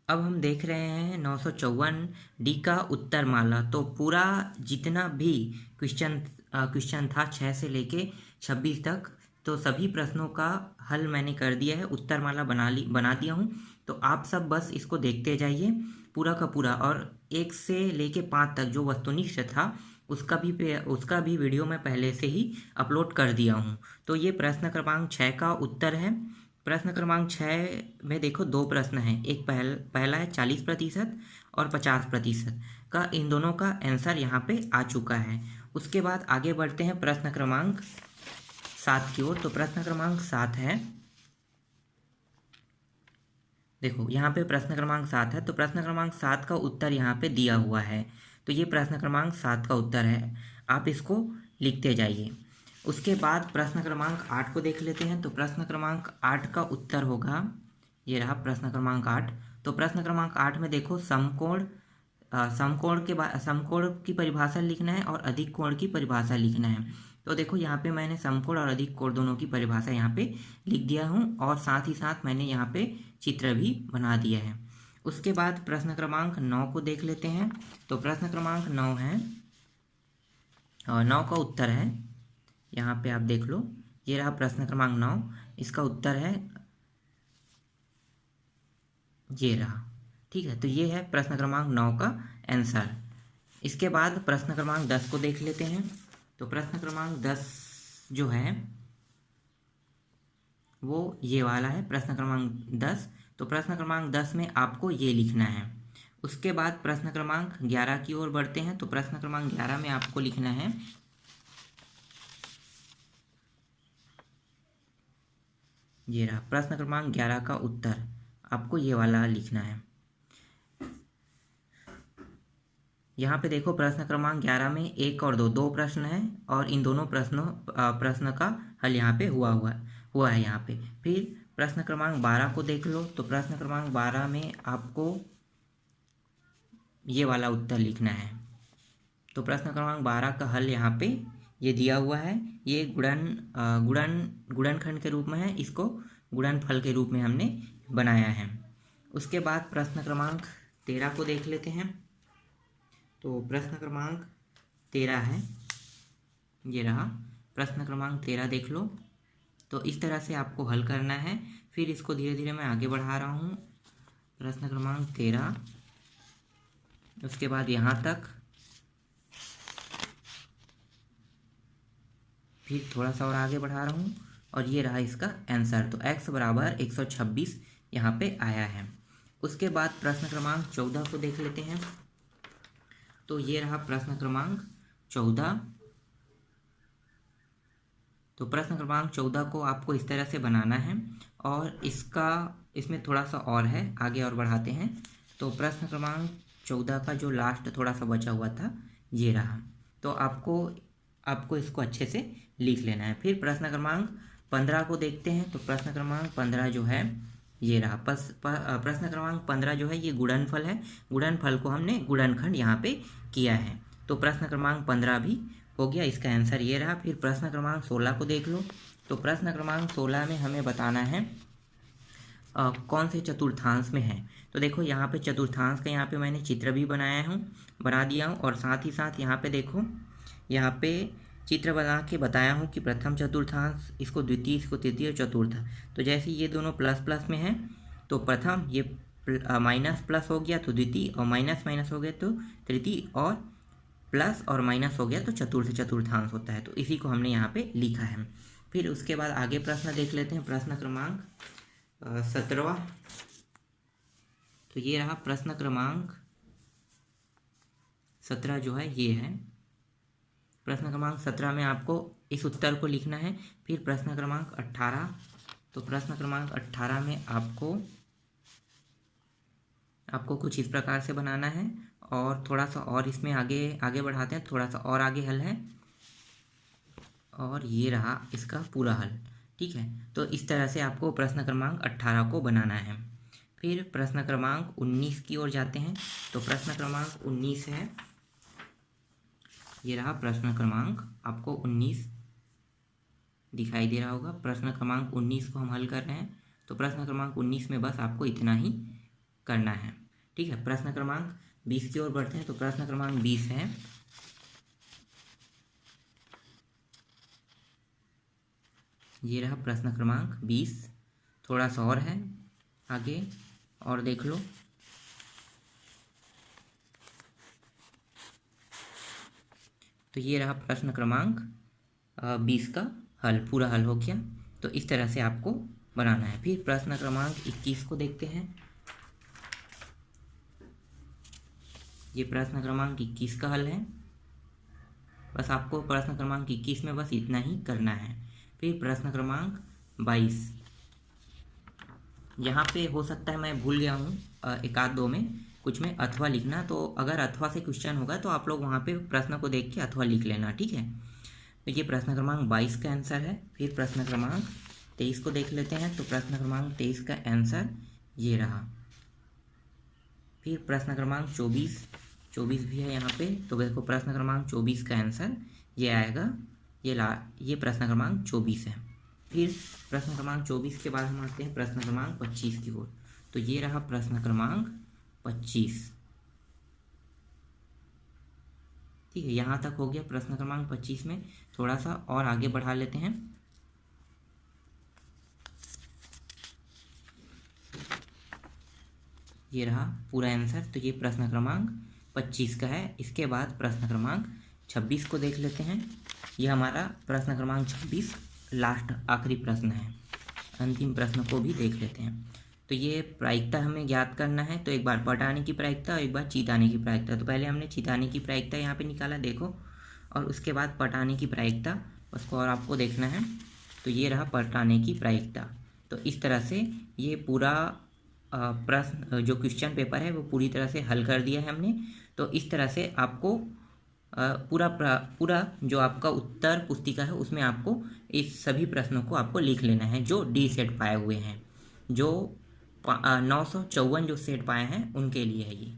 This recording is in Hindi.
अब हम देख रहे हैं 954 डी का उत्तरमाला। तो पूरा जितना भी क्वेश्चन क्वेश्चन था 6 से लेके 26 तक, तो सभी प्रश्नों का हल मैंने कर दिया है, उत्तरमाला बना दिया हूँ। तो आप सब बस इसको देखते जाइए पूरा का पूरा। और 1 से लेके 5 तक जो वस्तुनिष्ठ था उसका भी वीडियो मैं पहले से ही अपलोड कर दिया हूँ। तो ये प्रश्न क्रमांक 6 का उत्तर है। प्रश्न क्रमांक 6 में देखो 2 प्रश्न हैं। एक पहला है 40% और 50% का, इन दोनों का आंसर यहाँ पे आ चुका है। उसके बाद आगे बढ़ते हैं प्रश्न क्रमांक 7 की ओर। तो प्रश्न क्रमांक 7 है, देखो यहाँ पे प्रश्न क्रमांक 7 है। तो प्रश्न क्रमांक 7 का उत्तर यहाँ पे दिया हुआ है। तो ये प्रश्न क्रमांक 7 का उत्तर है, आप इसको लिखते जाइए। उसके बाद प्रश्न क्रमांक 8 को देख लेते हैं। तो प्रश्न क्रमांक 8 का उत्तर होगा, ये रहा प्रश्न क्रमांक 8। तो प्रश्न क्रमांक 8 में देखो समकोण की परिभाषा लिखना है और अधिक कोण की परिभाषा लिखना है। तो देखो यहाँ पे मैंने समकोण और अधिक कोण दोनों की परिभाषा यहाँ पे लिख दिया हूँ, और साथ ही साथ मैंने यहाँ पे चित्र भी बना दिया है। उसके बाद प्रश्न क्रमांक 9 को देख लेते हैं। तो प्रश्न क्रमांक 9 है, 9 का उत्तर है, यहाँ पे आप देख लो, ये रहा प्रश्न क्रमांक 9। इसका उत्तर है, ये रहा। ठीक है, तो ये है प्रश्न क्रमांक 9 का आंसर। इसके बाद प्रश्न क्रमांक 10 को देख लेते हैं। तो प्रश्न क्रमांक 10 जो है वो ये वाला है, प्रश्न क्रमांक 10। तो प्रश्न क्रमांक 10 में आपको ये लिखना है। उसके बाद प्रश्न क्रमांक 11 की ओर बढ़ते हैं। तो प्रश्न क्रमांक 11 में आपको लिखना है, ये रहा प्रश्न क्रमांक 11 का उत्तर, आपको ये वाला लिखना है। यहाँ पे देखो प्रश्न क्रमांक 11 में 1 और 2 प्रश्न हैं, और इन दोनों प्रश्न का हल यहाँ पे हुआ है यहाँ पे। फिर प्रश्न क्रमांक 12 को देख लो। तो प्रश्न क्रमांक 12 में आपको ये वाला उत्तर लिखना है। तो प्रश्न क्रमांक 12 का हल यहाँ पे ये दिया हुआ है। ये गुणनखंड के रूप में है, इसको गुणनफल के रूप में हमने बनाया है। उसके बाद प्रश्न क्रमांक 13 को देख लेते हैं। तो प्रश्न क्रमांक 13 है, ये रहा प्रश्न क्रमांक 13, देख लो। तो इस तरह से आपको हल करना है। फिर इसको धीरे धीरे मैं आगे बढ़ा रहा हूँ। प्रश्न क्रमांक 13, उसके बाद यहाँ तक, फिर थोड़ा सा और आगे बढ़ा रहा हूँ, और ये रहा इसका आंसर। तो x बराबर 126 यहाँ पे आया है। उसके बाद प्रश्न क्रमांक 14 को देख लेते हैं। तो ये रहा प्रश्न क्रमांक 14। तो प्रश्न क्रमांक 14 को आपको इस तरह से बनाना है, और इसमें थोड़ा सा और है, आगे और बढ़ाते हैं। तो प्रश्न क्रमांक 14 का जो लास्ट थोड़ा सा बचा हुआ था, ये रहा। तो आपको इसको अच्छे से लिख लेना है। फिर प्रश्न क्रमांक 15 को देखते हैं। तो प्रश्न क्रमांक 15 जो है, ये रहा प्रश्न क्रमांक 15 जो है, ये गुणनफल है। गुणनफल को हमने गुणनखंड यहाँ पे किया है। तो प्रश्न क्रमांक 15 भी हो गया, इसका आंसर ये रहा। फिर प्रश्न क्रमांक 16 को देख लो। तो प्रश्न क्रमांक 16 में हमें बताना है कौन से चतुर्थांश में है। तो देखो यहाँ पे चतुर्थांश का यहाँ पे मैंने चित्र भी बना दिया हूँ, और साथ ही साथ यहाँ पे देखो, यहाँ पे चित्र बना के बताया हूँ कि प्रथम चतुर्थांश, इसको द्वितीय, इसको तृतीय, और चतुर्थ। तो जैसे ये दोनों प्लस प्लस में है, तो प्रथम ये माइनस प्लस हो गया तो द्वितीय, और माइनस माइनस हो गया तो तृतीय, और प्लस और माइनस हो गया तो चतुर्थांश होता है। तो इसी को हमने यहाँ पे लिखा है। फिर उसके बाद आगे प्रश्न देख लेते हैं। प्रश्न क्रमांक 17। तो ये रहा प्रश्न क्रमांक 17 जो है, ये है प्रश्न क्रमांक 17 में आपको इस उत्तर को लिखना है। फिर प्रश्न क्रमांक 18। तो प्रश्न क्रमांक 18 में आपको कुछ इस प्रकार से बनाना है, और थोड़ा सा और इसमें आगे बढ़ाते हैं, थोड़ा सा और आगे हल है, और ये रहा इसका पूरा हल। ठीक है, तो इस तरह से आपको प्रश्न क्रमांक 18 को बनाना है। फिर प्रश्न क्रमांक 19 की ओर जाते हैं। तो प्रश्न क्रमांक 19 है, ये रहा प्रश्न क्रमांक, आपको 19 दिखाई दे रहा होगा। प्रश्न क्रमांक 19 को हम हल कर रहे हैं। तो प्रश्न क्रमांक 19 में बस आपको इतना ही करना है। ठीक है, प्रश्न क्रमांक 20 की ओर बढ़ते हैं। तो प्रश्न क्रमांक 20 है, ये रहा प्रश्न क्रमांक 20। थोड़ा सा और है आगे, और देख लो। तो ये रहा प्रश्न क्रमांक 20 का हल, पूरा हल हो गया। तो इस तरह से आपको बनाना है। फिर प्रश्न क्रमांक 21 को देखते हैं। ये प्रश्न क्रमांक 21 का हल है। बस आपको प्रश्न क्रमांक 21 में बस इतना ही करना है। फिर प्रश्न क्रमांक 22, यहाँ पे हो सकता है मैं भूल गया हूँ एक आध दो में कुछ में अथवा लिखना, तो अगर अथवा से क्वेश्चन होगा तो आप लोग वहाँ पे प्रश्न को देख के अथवा लिख लेना। ठीक है, तो ये प्रश्न क्रमांक 22 का आंसर है। फिर प्रश्न क्रमांक 23 को देख लेते हैं। तो प्रश्न क्रमांक 23 का आंसर ये रहा। फिर प्रश्न क्रमांक 24 भी है यहाँ पे। तो देखो प्रश्न क्रमांक 24 का आंसर ये आएगा, ये प्रश्न क्रमांक 24 है। फिर प्रश्न क्रमांक 24 के बाद हम आते हैं प्रश्न क्रमांक 25 की ओर। तो ये रहा प्रश्न क्रमांक 25। ठीक है, यहाँ तक हो गया प्रश्न क्रमांक 25 में। थोड़ा सा और आगे बढ़ा लेते हैं। ये रहा पूरा आंसर। तो ये प्रश्न क्रमांक 25 का है। इसके बाद प्रश्न क्रमांक 26 को देख लेते हैं। ये हमारा प्रश्न क्रमांक 26 लास्ट आखिरी प्रश्न है। अंतिम प्रश्न को भी देख लेते हैं। तो ये प्रायिकता हमें ज्ञात करना है। तो एक बार पटाने की प्रायिकता और एक बार चिताने की प्रायिकता। तो पहले हमने चिताने की प्रायिकता यहाँ पे निकाला, देखो, और उसके बाद पटाने की प्रायिकता, उसको और आपको देखना है। तो ये रहा पटाने की प्रायिकता। तो इस तरह से ये पूरा प्रश्न जो क्वेश्चन पेपर है वो पूरी तरह से हल कर दिया है हमने। तो इस तरह से आपको पूरा जो आपका उत्तर पुस्तिका है उसमें आपको इस सभी प्रश्नों को आपको लिख लेना है जो डी सेट पाए हुए हैं। जो 954 जो सेट पाए हैं उनके लिए है ये।